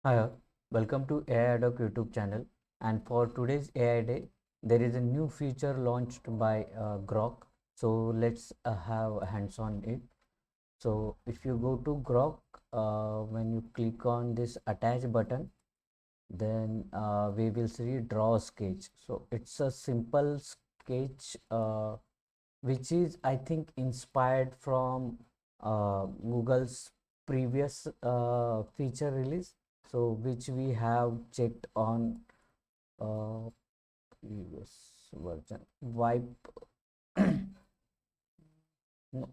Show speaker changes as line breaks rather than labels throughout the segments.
Hi, welcome to AI Doc YouTube channel. And for today's AI Day, there is a new feature launched by Grok. So let's have hands on it. So if you go to Grok, when you click on this attach button, then we will see draw sketch. So it's a simple sketch which is I think inspired from Google's previous feature release, so which we have checked on uh, previous version wipe. No,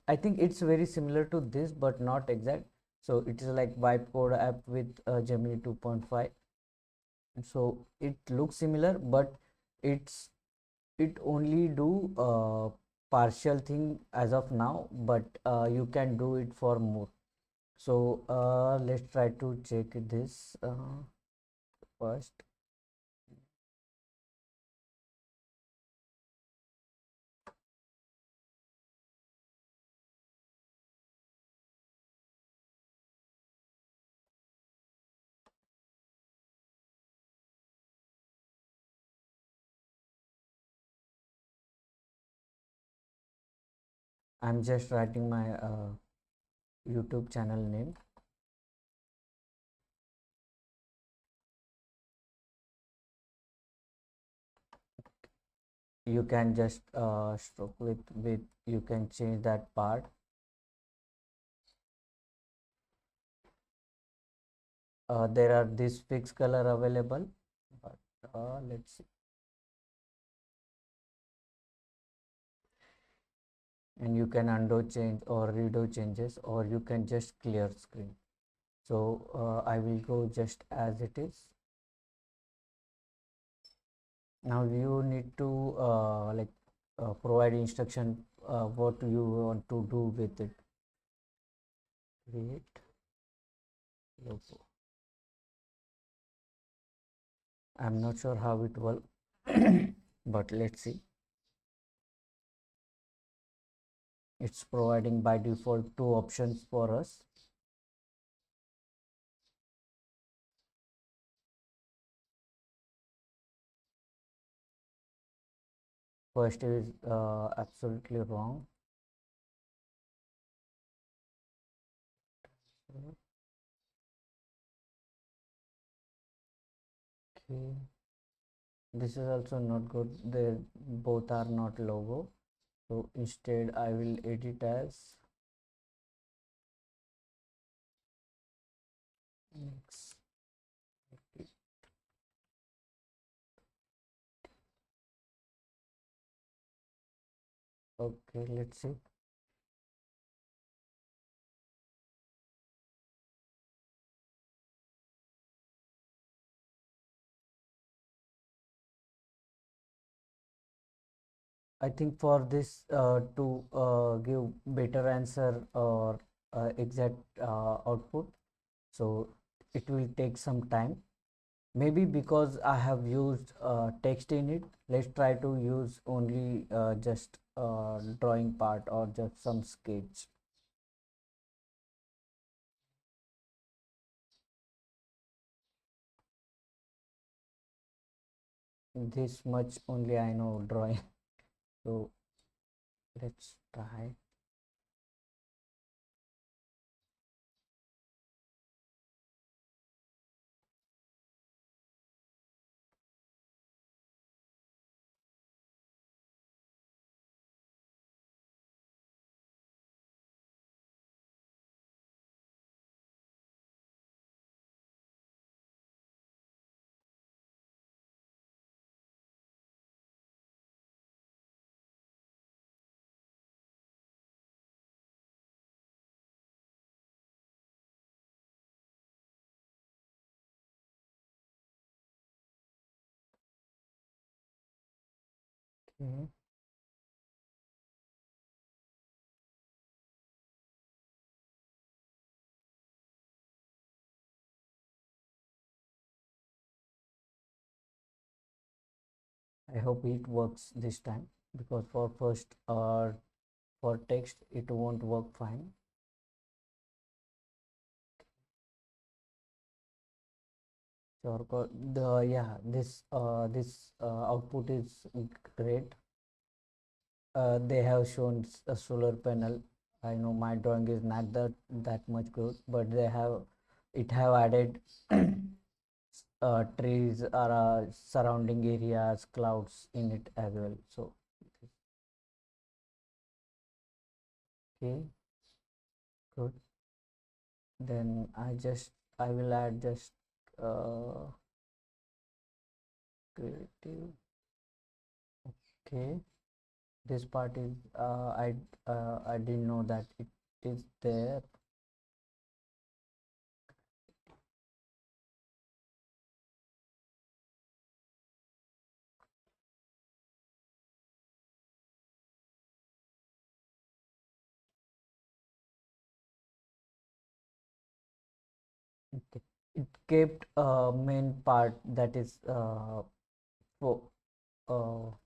I think it's very similar to this but not exact. So it is like wipe code app with Gemini 2.5. So it looks similar, but it's it only do partial thing as of now, but you can do it for more. So let's try to check this first. I'm just writing my YouTube channel name. You can just stroke with you can change that part. There are this fixed color available, but let's see. And you can undo change or redo changes, or you can just clear screen. So I will go just as it is. Now you need to provide instruction what you want to do with it. Create logo. I'm not sure how it will but let's see. It's providing by default two options for us. First is absolutely wrong. Okay, this is also not good. They both are not logo. So instead I will edit as next. Okay, let's see. I think for this to give better answer or exact output, so it will take some time. Maybe because I have used text in it, let's try to use only just drawing part or just some sketch. This much only I know drawing. So let's try. Okay. I hope it works this time, because for first for text it won't work fine. Sure, the yeah, this output is great. They have shown a solar panel. I know my drawing is not that much good, but they have it have added trees or surrounding areas, clouds in it as well. So okay, good. Then I will add just creative. Okay, this part is I didn't know that it is there. Okay. It kept main part, that is for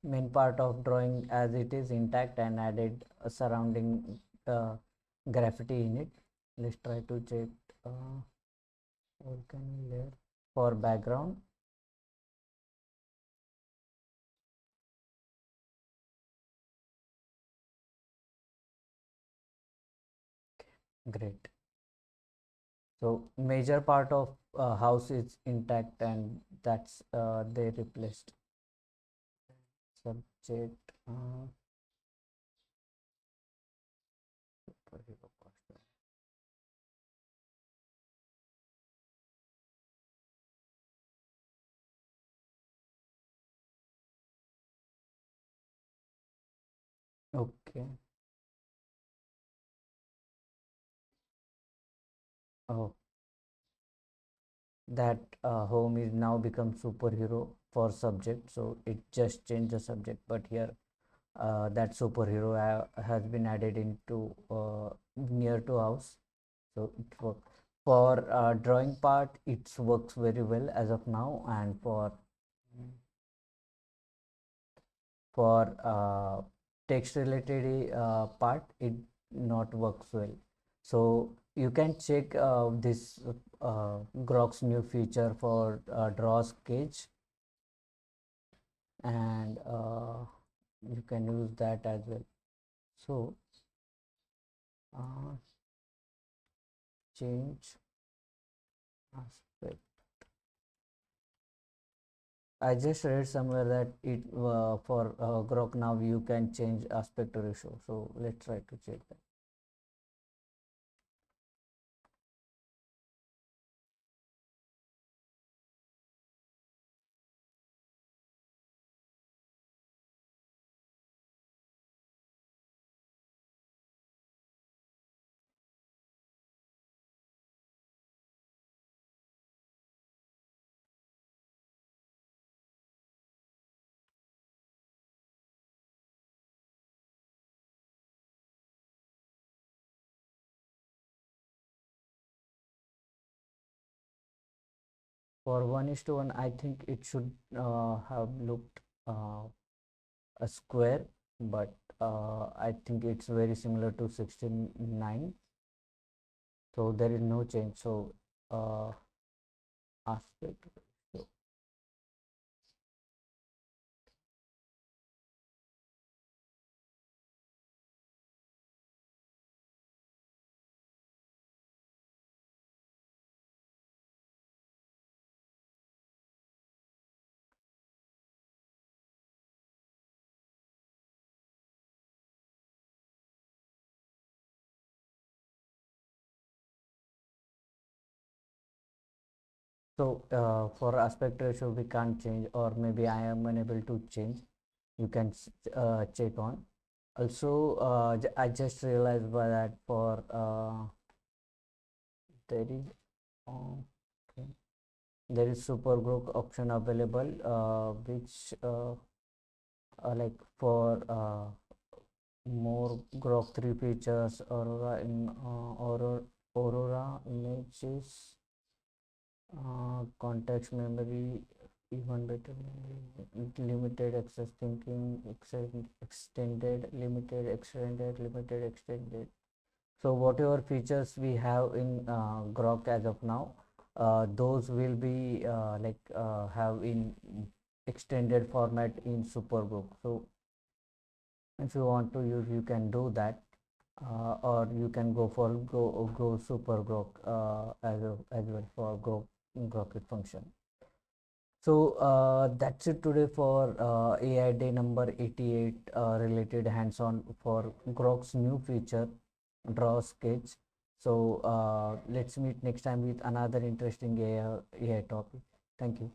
main part of drawing as it is intact, and added a surrounding graffiti in it. Let's try to check volcano layer for background. Great. So major part of house is intact, and that's they replaced. Subject superhero costume. Okay. Oh, that home is now become superhero for subject, so it just changed the subject, but here that superhero has been added into near to house. So it for drawing part it works very well as of now, and for text related part it not works well. So you can check this Grok's new feature for draw sketch, and you can use that as well. So uh, change aspect. I just read somewhere that it for Grok now you can change aspect ratio. So let's try to check that. For 1:1, I think it should have looked a square, but I think it's very similar to 69. So there is no change. So uh, aspect ratio. So for aspect ratio we can't change, or maybe I am unable to change. You can check on. Also, I just realized by that for there is okay, there is super group option available, which like for more Grok 3 features, Aurora in Aurora images, context memory, even better memory, limited access thinking, extended, limited, extended, limited, extended. So whatever features we have in Grok as of now, those will be have in extended format in Superbook. So if you want to use, you can do that, or you can go for go super grok as well for grok function. So that's it today for AI day number 88 related hands-on for Grok's new feature, Draw Sketch. So let's meet next time with another interesting AI topic. Thank you.